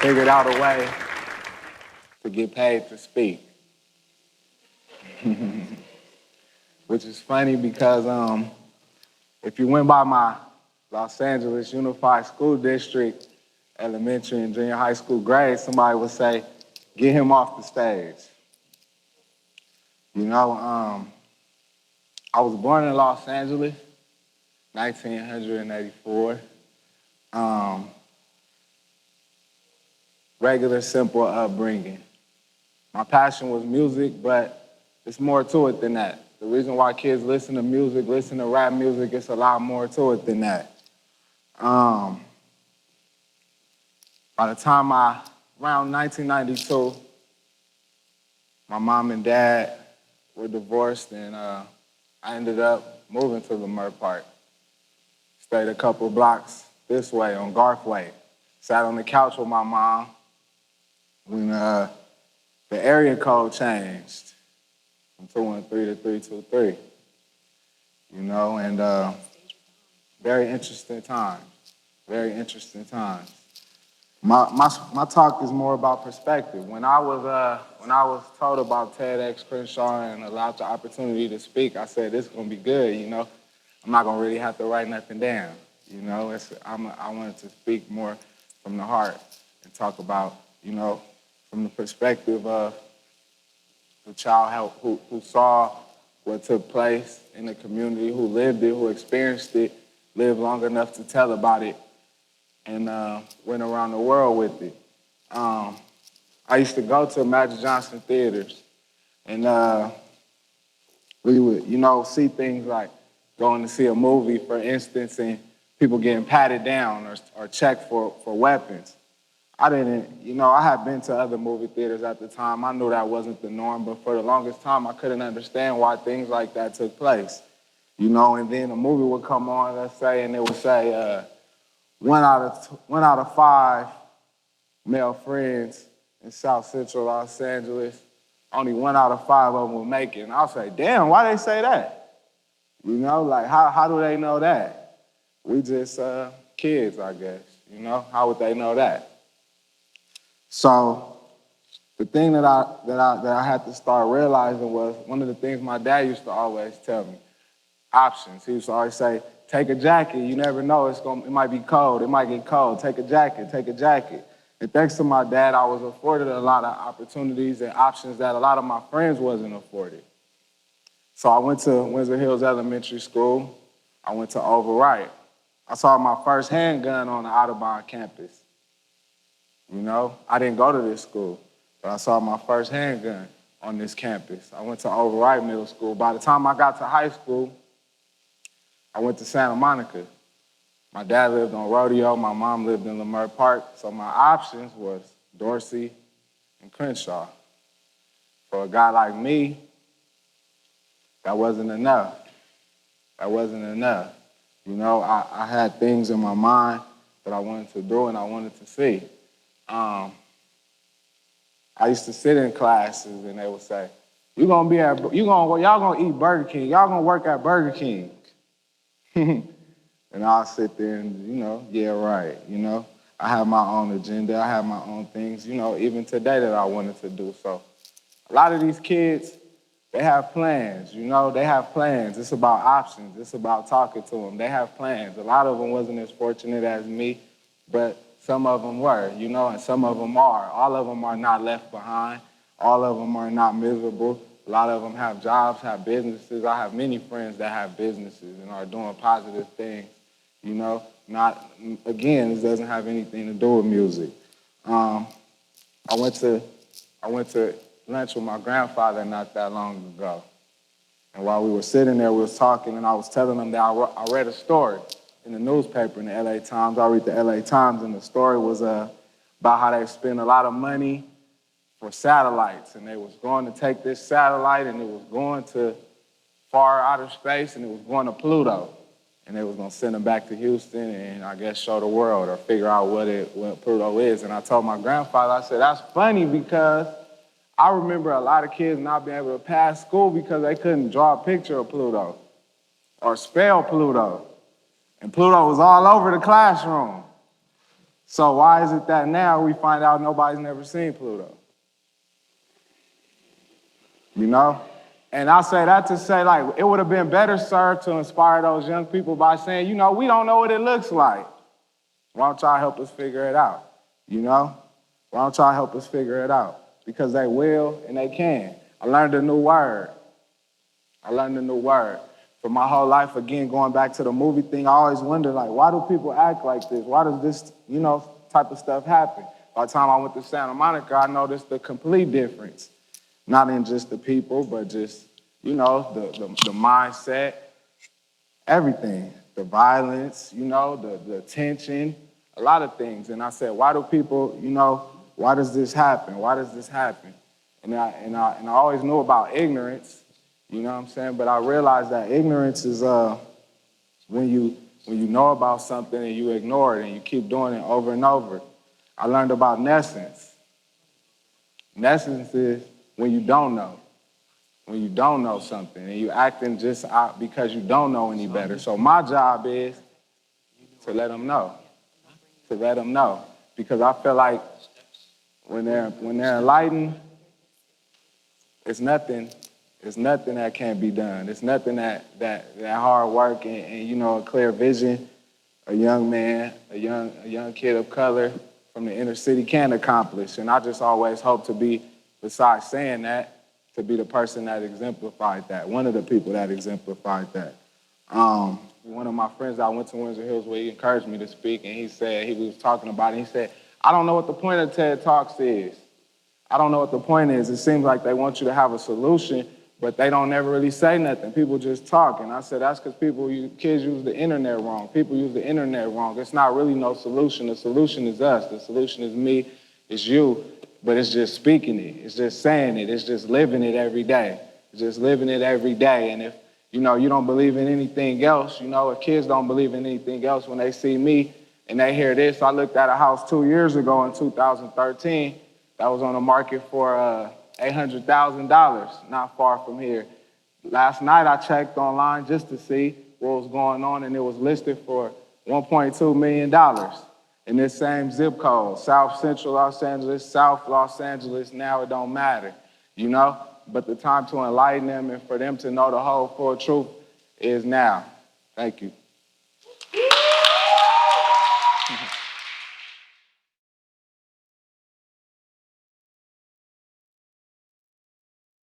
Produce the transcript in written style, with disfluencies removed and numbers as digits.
figured out a way to get paid to speak. Which is funny because if you went by my Los Angeles Unified School District elementary and junior high school grades, somebody would say, get him off the stage. You know, I was born in Los Angeles, 1984. Regular, simple upbringing. My passion was music, but it's more to it than that. The reason why kids listen to music, listen to rap music, it's a lot more to it than that. By the time around 1992, my mom and dad were divorced, and I ended up moving to Leimert Park. Stayed a couple blocks this way on Garthway. Sat on the couch with my mom when the area code changed from 213 to 323. You know, and very interesting times. Very interesting times. My talk is more about perspective. When I was told about TEDxCrenshaw and allowed the opportunity to speak, I said, this is gonna be good, you know. I'm not gonna really have to write nothing down, you know. I wanted to speak more from the heart and talk about, you know, from the perspective of the child who saw what took place in the community, who lived it, who experienced it, lived long enough to tell about it, and went around the world with it. I used to go to Magic Johnson theaters, and we would, you know, see things like going to see a movie, for instance, and people getting patted down or checked for weapons. I didn't, you know, I had been to other movie theaters at the time. I knew that wasn't the norm, but for the longest time, I couldn't understand why things like that took place. You know, and then a movie would come on, let's say, and it would say, one out of five male friends in South Central Los Angeles, only 1 out of 5 of them will make it. And I'll say, damn, why they say that? You know, like, how do they know that? We just kids, I guess, you know? How would they know that? So the thing that I had to start realizing was one of the things my dad used to always tell me, options. He used to always say, take a jacket. You never know, it might be cold. It might get cold. Take a jacket, take a jacket. And thanks to my dad, I was afforded a lot of opportunities and options that a lot of my friends wasn't afforded. So I went to Windsor Hills Elementary School. I went to Overwright. I saw my first handgun on the Audubon campus. You know, I didn't go to this school, but I saw my first handgun on this campus. I went to Overwright Middle School. By the time I got to high school, I went to Santa Monica. My dad lived on Rodeo, my mom lived in Leimert Park, so my options was Dorsey and Crenshaw. For a guy like me, that wasn't enough. That wasn't enough. You know, I had things in my mind that I wanted to do and I wanted to see. I used to sit in classes and they would say, y'all gonna eat Burger King, y'all gonna work at Burger King. And I'll sit there and, you know, yeah, right, you know. I have my own agenda, I have my own things, you know, even today that I wanted to do. So a lot of these kids, they have plans, you know, they have plans. It's about options, it's about talking to them. They have plans. A lot of them wasn't as fortunate as me, but some of them were, you know, and some of them are. All of them are not left behind. All of them are not miserable. A lot of them have jobs, have businesses. I have many friends that have businesses and are doing positive things, you know. Not, again, this doesn't have anything to do with music. I went to lunch with my grandfather not that long ago. And while we were sitting there, we was talking, and I was telling him that I read a story in the newspaper in the LA Times. I read the LA Times, and the story was about how they spent a lot of money for satellites, and they was going to take this satellite, and it was going to far outer space, and it was going to Pluto, and they was going to send them back to Houston and I guess show the world or figure out what Pluto is. And I told my grandfather, I said, that's funny because I remember a lot of kids not being able to pass school because they couldn't draw a picture of Pluto or spell Pluto. And Pluto was all over the classroom. So why is it that now we find out nobody's never seen Pluto? You know? And I say that to say, like, it would have been better served to inspire those young people by saying, you know, we don't know what it looks like. Why don't y'all help us figure it out? You know? Why don't y'all help us figure it out? Because they will and they can. I learned a new word. For my whole life, again, going back to the movie thing, I always wondered, like, why do people act like this? Why does this, you know, type of stuff happen? By the time I went to Santa Monica, I noticed the complete difference. Not in just the people, but just, you know, the mindset, everything. The violence, you know, the tension, a lot of things. And I said, why do people, you know, why does this happen? Why does this happen? And I always knew about ignorance, you know what I'm saying? But I realized that ignorance is when you know about something and you ignore it and you keep doing it over and over. I learned about nescience. Nescience is when you don't know. When you don't know something and you acting just out because you don't know any better. So my job is to let them know. Because I feel like when they're enlightened, it's nothing that can't be done. It's nothing that hard work and you know, a clear vision, a young man, a young kid of color from the inner city can accomplish. And I just always hope to be, besides saying that, to be the person that exemplified that, one of the people that exemplified that. One of my friends, I went to Windsor Hills where he encouraged me to speak, and he was talking about it. He said, I don't know what the point of TED Talks is. I don't know what the point is. It seems like they want you to have a solution, but they don't never really say nothing. People just talk. And I said, that's because kids use the internet wrong. People use the internet wrong. It's not really no solution. The solution is us. The solution is me. It's you. But it's just speaking it. It's just saying it. It's just living it every day. It's just living it every day. And if, you know, you don't believe in anything else, you know, if kids don't believe in anything else, when they see me and they hear this, I looked at a house 2 years ago in 2013 that was on the market for $800,000, not far from here. Last night I checked online just to see what was going on, and it was listed for $1.2 million. In this same zip code, South Central Los Angeles, South Los Angeles, now it don't matter, you know? But the time to enlighten them and for them to know the whole full truth is now. Thank you.